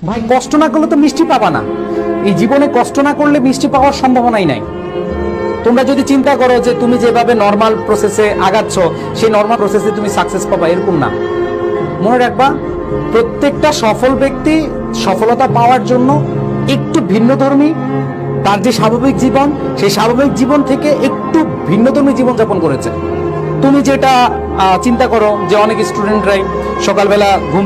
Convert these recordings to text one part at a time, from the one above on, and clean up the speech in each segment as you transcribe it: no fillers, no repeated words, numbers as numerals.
ভাই কষ্ট না করলে তো মিষ্টি পাবা না। এই জীবনে কষ্ট না করলে মিষ্টি পাওয়ার সম্ভাবনাই নাই। তোমরা যদি চিন্তা করো যে তুমি যেভাবে নর্মাল প্রসেসে আগাচ্ছ সেই নর্মাল প্রসেসে তুমি সাকসেস পাবা, এরকম না। মনে রাখবা, প্রত্যেকটা সফল ব্যক্তি সফলতা পাওয়ার জন্য একটু ভিন্নধর্মী, তার যে স্বাভাবিক জীবন সেই স্বাভাবিক জীবন থেকে একটু ভিন্নধর্মী জীবনযাপন করেছে। তুমি যেটা চিন্তা করো যে অনেক স্টুডেন্টরাই সকালবেলা ঘুম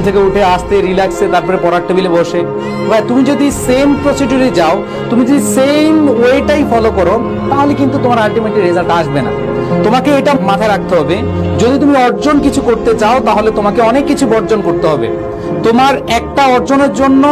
থেকে উঠে আসতে রিল্যাক্সে তারপরে পড়ার টেবিলে বসে, ভাই তুমি যদি সেম প্রসিডিউরে যাও, তুমি যদি সেম ওয়েটাই ফলো করো, তাহলে কিন্তু তোমার আলটিমেটলি রেজাল্ট আসবে না। তোমাকে এটা মাথায় রাখতে হবে, যদি তুমি অর্জন কিছু করতে চাও তাহলে তোমাকে অনেক কিছু বর্জন করতে হবে। তোমার একটা অর্জনের জন্য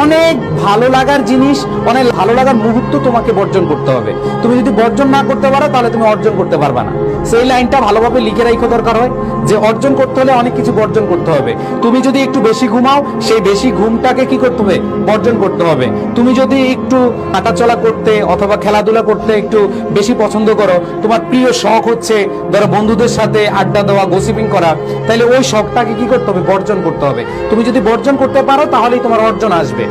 অনেক ভালো লাগার জিনিস, অনেক ভালো লাগার মুহূর্ত তোমাকে বর্জন করতে হবে। তুমি যদি বর্জন না করতে পারো তাহলে তুমি অর্জন করতে পারবে না। সেই লাইনটা ভালোভাবে লিখে রাখা দরকার হয় যে অর্জন করতে হলে অনেক কিছু বর্জন করতে হবে। তুমি যদি একটু বেশি ঘুমাও, সেই বেশি ঘুমটাকে কি করতে হবে? বর্জন করতে হবে। তুমি যদি একটু হাঁটাচলা করতে অথবা খেলাধুলা করতে একটু বেশি পছন্দ করো, তোমার প্রিয় শখ হচ্ছে ধরো বন্ধুদের সাথে আড্ডা দেওয়া, গসিপিং করা, তাহলে ওই শখটাকে কি করতে হবে? বর্জন করতে হবে। তুমি যদি বর্জন করতে পারো তাহলেই তোমার অর্জন আসবে।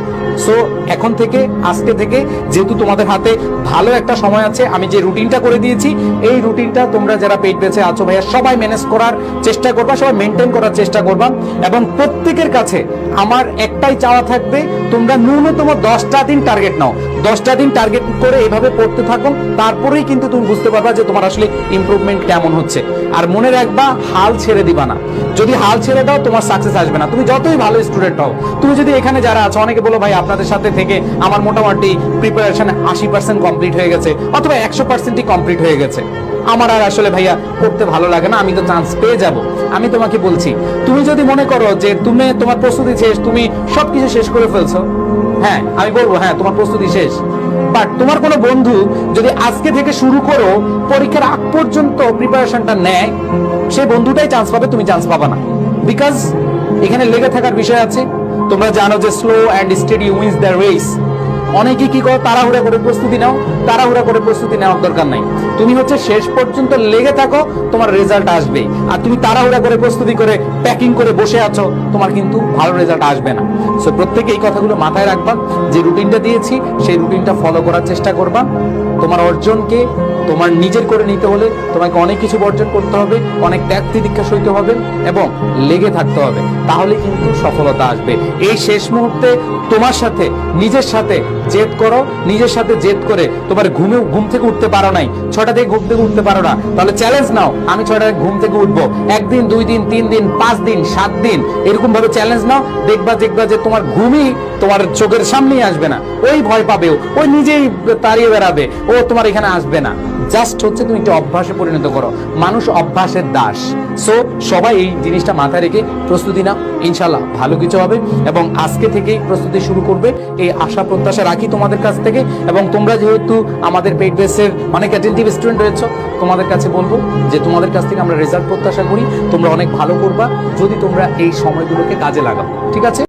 সো এখন থেকে, আজকে থেকে, যেহেতু তোমাদের হাতে ভালো একটা সময় আছে, আমি যে রুটিনটা করে দিয়েছি এই রুটিনটা তোমরা যারা পেইড ব্যাচে আছো ভাইয়া সবাই ম্যানেজ করার চেষ্টা করবা, সবাই মেনটেন করার চেষ্টা করবা। এবং প্রত্যেকের কাছে আমার একটাই চাওয়া থাকবে, তোমরা ন্যূনতম 10টা দিন টার্গেট নাও। 10টা দিন টার্গেট করে এইভাবে পড়তে থাকো, তারপরেই কিন্তু তুমি বুঝতে পারবা যে তোমার আসলে ইমপ্রুভমেন্ট কেমন হচ্ছে। আর মনে রাখবা, হাল ছেড়ে দিবা না। যদি হাল ছেড়ে দাও তোমার সাকসেস আসবে না, তুমি যতই ভালো স্টুডেন্ট হও। তুমি যদি এখানে যারা আছো, অনেকে বলো ভাই আপনাদের সাথে থেকে আমার মোটামুটি প্রিপারেশন 80% কমপ্লিট হয়ে গেছে অথবা 100%ই কমপ্লিট হয়ে গেছে, আমার আর আসলে ভাইয়া পড়তে ভালো লাগে না, আমি তো চান্স পেয়ে যাব। আমি তোমাকে বলছি, তুমি যদি মনে করো যে তোমার প্রস্তুতি শেষ, তুমি সবকিছু শেষ করে ফেলছো, হ্যাঁ আমি বলবো হ্যাঁ তোমার প্রস্তুতি শেষ, বাট তোমার কোনো বন্ধু যদি আজকে থেকে শুরু করো পরীক্ষার আগ পর্যন্ত প্রিপারেশনটা নেয়, সেই বন্ধুটাই চান্স পাবে, তুমি চান্স পাবা না। বিকজ এখানে লেগে থাকার বিষয় আছে। তোমরা জানো যে slow and steady wins the race. অনেকে কি করো, তাড়াহুড়া করে প্রস্তুতি নাও, তাড়াহুড়া করে প্রস্তুতি নেওয়ার দরকার নাই। তুমি হচ্ছে শেষ পর্যন্ত লেগে থাকো, তোমার রেজাল্ট আসবে। আর তুমি তাড়াহুড়া করে প্রস্তুতি করে প্যাকিং করে বসে আছো, তোমার কিন্তু ভালো রেজাল্ট আসবে না। সো প্রত্যেকে এই কথাগুলো মাথায় রাখবা, যে রুটিনটা দিয়েছি সেই রুটিনটা ফলো করার চেষ্টা করবা। তোমার অর্জনকে তোমার নিজের করে নিতে হলে তোমাকে অনেক কিছু বর্জন করতে হবে, অনেক ত্যাগ তিতিক্ষা সইতে হবে এবং লেগে থাকতে হবে, তাহলে কিন্তু সফলতা আসবে। এই শেষ মুহূর্তে তোমার সাথে নিজের সাথে জেদ করো, নিজের সাথে জেদ করে তোমার ঘুম থেকে উঠতে পারো নাই, 6টা থেকে ঘুম থেকে উঠতে পারো না, তাহলে চ্যালেঞ্জ নাও, আমি 6টায় ঘুম থেকে উঠবো। 1 দিন 2 দিন 3 দিন 5 দিন 7 দিন এরকম ভাবে চ্যালেঞ্জ নাও, দেখবা যে তোমার ঘুমই তোমার চোখের সামনেই আসবে না। ওই ভয় পাবে, ওই নিজেই তাড়িয়ে বেড়াবে, ও তোমার এখানে আসবে না। জাস্ট হচ্ছে তুমি একটা অভ্যাসে পরিণত করো। মানুষ অভ্যাসের দাস। সো সবাই এই জিনিসটা মাথায় রেখে প্রস্তুতি নাও, ইনশাল্লাহ ভালো কিছু হবে। এবং আজকে থেকেই প্রস্তুতি শুরু করবে, এই আশা প্রত্যাশা রাখি তোমাদের কাছ থেকে। এবং তোমরা যেহেতু আমাদের পেইড বেসের অনেক অ্যাটেন্টিভ স্টুডেন্ট রয়েছে, তোমাদের কাছে বলবো যে তোমাদের কাছ থেকে আমরা রেজাল্ট প্রত্যাশা করি। তোমরা অনেক ভালো করবা যদি তোমরা এই সময়গুলোকে কাজে লাগাও, ঠিক আছে?